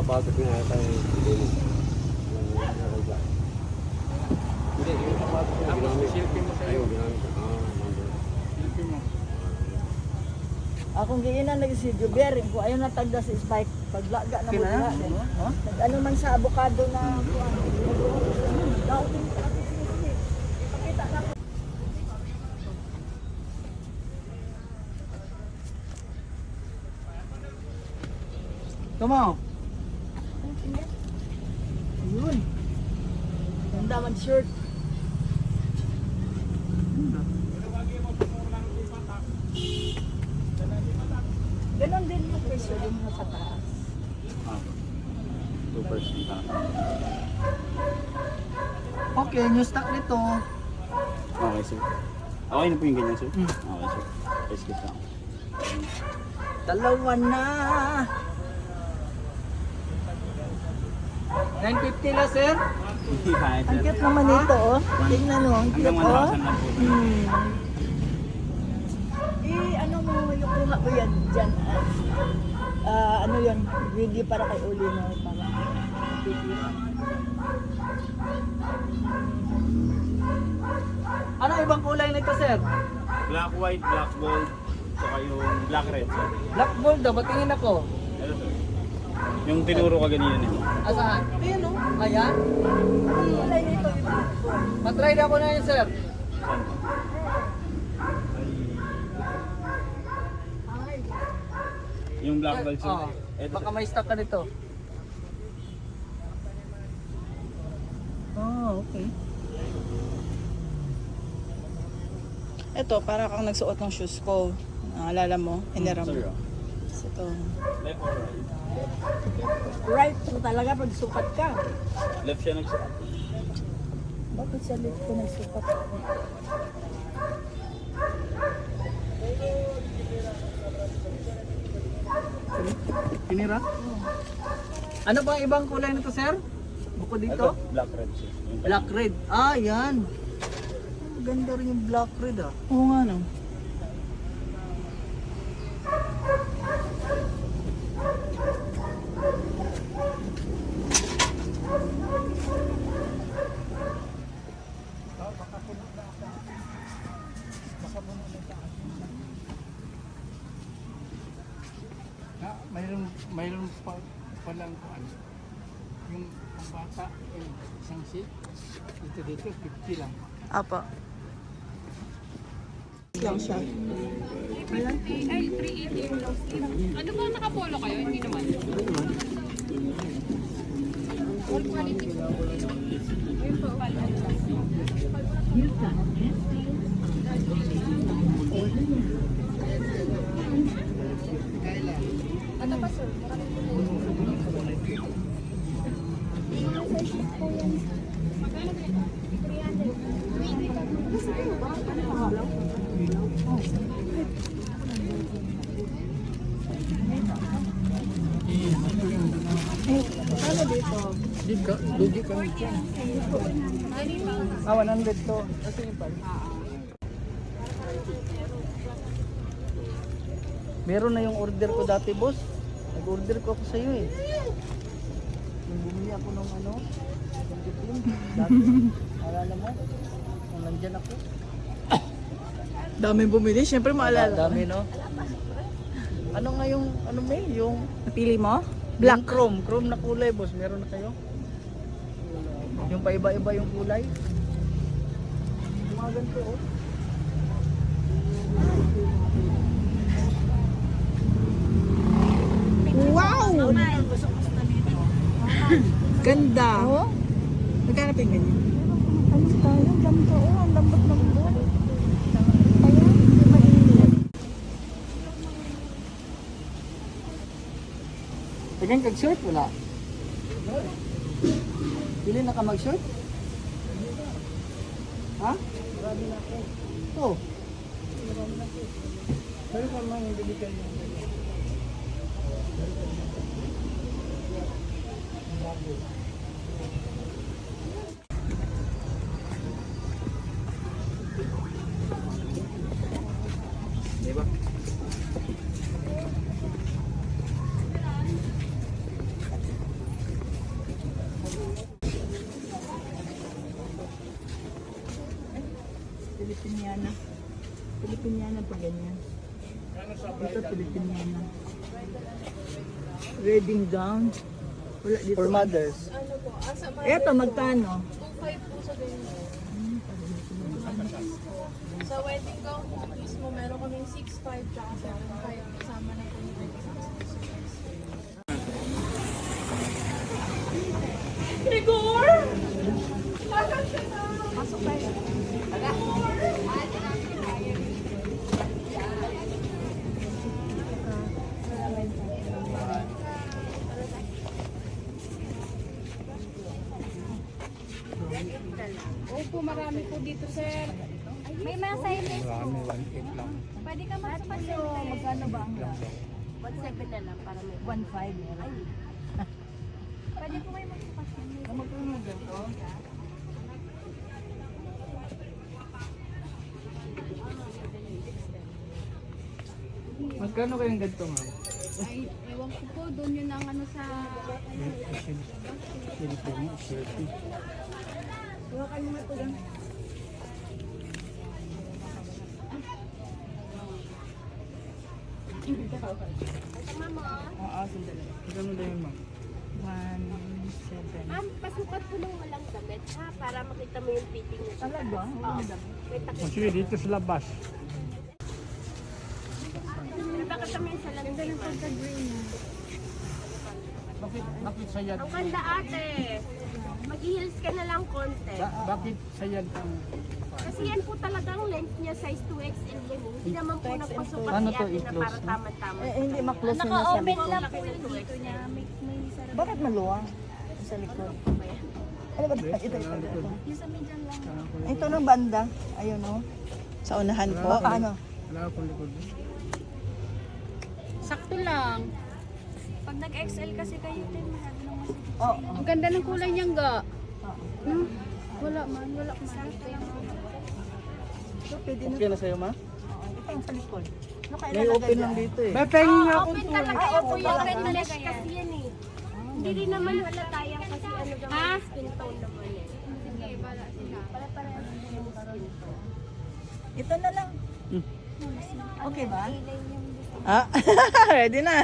sapatos niya yata yung linis. Hindi, yung sapatos niya ginamit. Ayun, ginamit. Silipin mo. Akong giinan lagi si Jubier, kung ayaw na tagda si Spike, paglaga na mo Kina? diha. Ano man sa avocado na kuan. Pakita na. Come on. Ayun. Ganda man shirt. Ganon din yung presyo din mo sa taas. 2%. Okay, new stock nito. Okay, sir. Okay na po yung ganyan, sir? Hmm. Okay, sir. Let's get down. Dalawa na. 950 na, sir. Ang cute naman ito, oh. Tingnan mo, ang cute, Hanggang 1,000 oh. lang po. Ano mo, yung kuha ko yan dyan. Ano yun, video para kay Uli mo. Para video. Ano ibang kulay nito, sir? Black, white, black gold, saka yung black red, sir. Black gold daw, batingin ako. Ano, sir? Yung tinuro ka ganina nito. Asahan? Ayan, no? Ayan. Kulay nito, iba. Matry na ako na yun, sir. Saan? Ay, Yung black gold, sir. Oh, Ito, baka sir. may stock ka nito. Oh, okay. Ito, para kang nagsuot ng shoes ko. Naalala mo? Hiniram mo. Sir, Ito. left or right? right mo talaga pag sukat ka. Left siya nagsuot. Bakit sa left ko nagsukat ako? Pinira? Ano ba ang ibang kulay nito, sir? Bukod dito? Ito, black red, sir. Yung Black red. Ah, yan. Ganda rin yung black red, ah. Oo nga, no? Mayroon pa palang ano, yung pambata, yung isang seat, dito 50 lang. Apa. Lang siya. Ay, 380. Ano ba nakapolo kayo? Hindi naman. All quality. Ayun po. Ano pa, sir? Magkano ba ito? 300. Gusto mo ba? Ano pangalan? Ano dito? Dugi kami dyan. Ah, 100 to. Kasi yung pala. Meron na yung order ko dati, boss. Nag-order ko ako sa iyo eh. Nung bumili ako ng ano, ng titim, dati. Alala mo? Nung nandyan ako. Dami bumili. Siyempre maalala. Dami, no? Ano nga yung, ano may, yung Napili mo? Black chrome. Chrome na kulay, boss. Meron na kayo? Yung paiba-iba yung kulay. Yung mga ganito, oh. Wow! Ganda. Oo. Magkano pa yung ganyan? Ano tayo? Ganito, oh. Ang lambot-lambot. Kaya, mainit. Tingnan kag-short, wala. Pili na ka mag-short? Ha? Marami na ako. Ito. Pero kung mga hindi ka niya. Diba? Filipiniana. Filipiniana pa ganyan. Ito Filipiniana. Wedding gown. Wala dito. For mothers. Eto, magkano? Sa wedding gown po mismo, meron kaming 6.5 tsaka 7.5 kasama na po yung Rigor! Pasok tayo. Opo, marami po dito, sir. May mga silence po. Marami, 1.8 lang. Pwede ka magsupasilent. Magkano ba ang gown? 1.7 na lang para may... 1.5 meron. Pwede po kayo magsupasilent. Magkano mo ganito? Magkano kayong ganito, ma'am? Ay, ewan ko po, doon yun ang ano sa... Hawakan mo nga ito lang. Oo, sandali. Magkano daw yun, ma'am? 1.7. Ma'am, pasukat po ng walang damit ha, para makita mo yung fitting niya. Talaga? Oo. May takip. Sige, dito sa labas. Bakit kami sa lantai, ma'am? Bakit sayad? Ang ganda ate. Mag-heels ka na lang konti. Bakit sayad ang... Kasi yan po talagang length niya, size 2XL yan. Hindi naman po nagpasukat Paano si to ate na i-close, para no? tama-tama. Hindi maklose yun na sa Naka-open likod. lang po yung dito niya. May sarap. Bakit maluwang? Sa likod. Ano ba ito? Ito. Yung sa median lang. Ito ng banda. Ayun o. Sa unahan po. Baka ano? Wala akong likod. Sakto lang. Pag nag-XL kasi kayo, din masyado nang mas... Oo. Ang ganda ng kulay niyang ga. No? Wala man, wala man. Ito pwede na. Okay na sa'yo, ma'am? Ito ang sa likod. Ano kaya May ilalagay open dyan? lang dito eh. May pengin niya ako. Open talaga yan po yung open mesh kasi yan eh. Hindi rin naman wala tayong kasi ano naman skin tone naman eh. Sige, bala sila. Para yung skin tone. Ito na lang. Okay ba? Ah, ready na.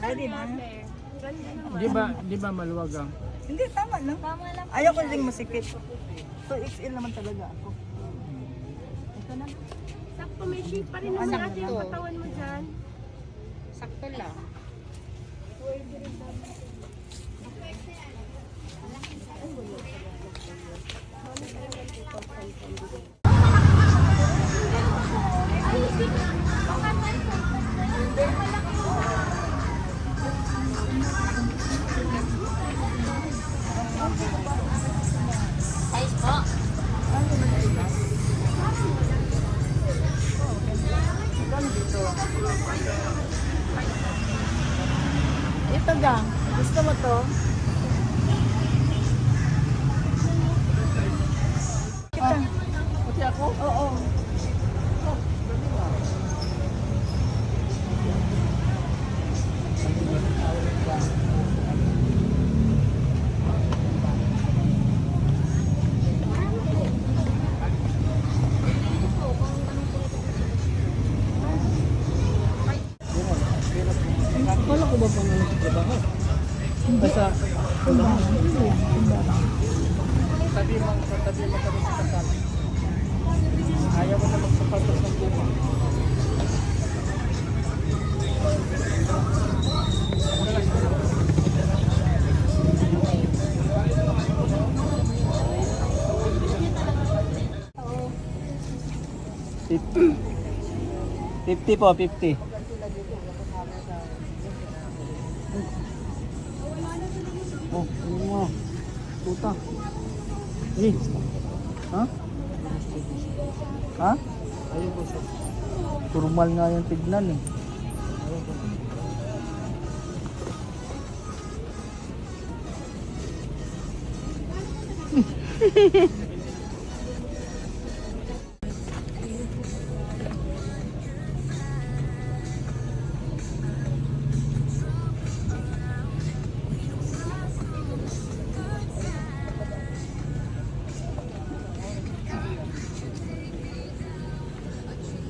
Ready na? Ganda naman. Di ba maluwag ang... Hindi, tama lang. Tama lang. Ayaw ko ding masikip. So, XL naman talaga ako. Ito na. Sakto may shape pa rin naman natin yung katawan mo dyan. Sakto lang. Ito gang. Gusto mo to? Kita. Pati ako? Oo. Akala ko ba pang trabaho? Basta, tabi mo kami sa kasal. Ayaw mo na magsapatos ng luma. $50 po, 50. Oh, ano mo? Puta. Eh. Ha? Ha? Ayun po siya. Turmal nga yung tignan eh.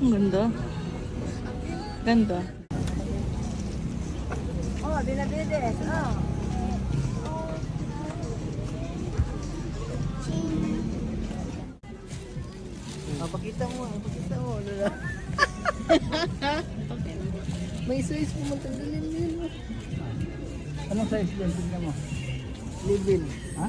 Ang ganda. Ganda. Oh, binabides. Oh. Pakita mo, pakita mo. Lala. May size po matanggalin yun. Anong size din? Tignan mo. Level. Ha?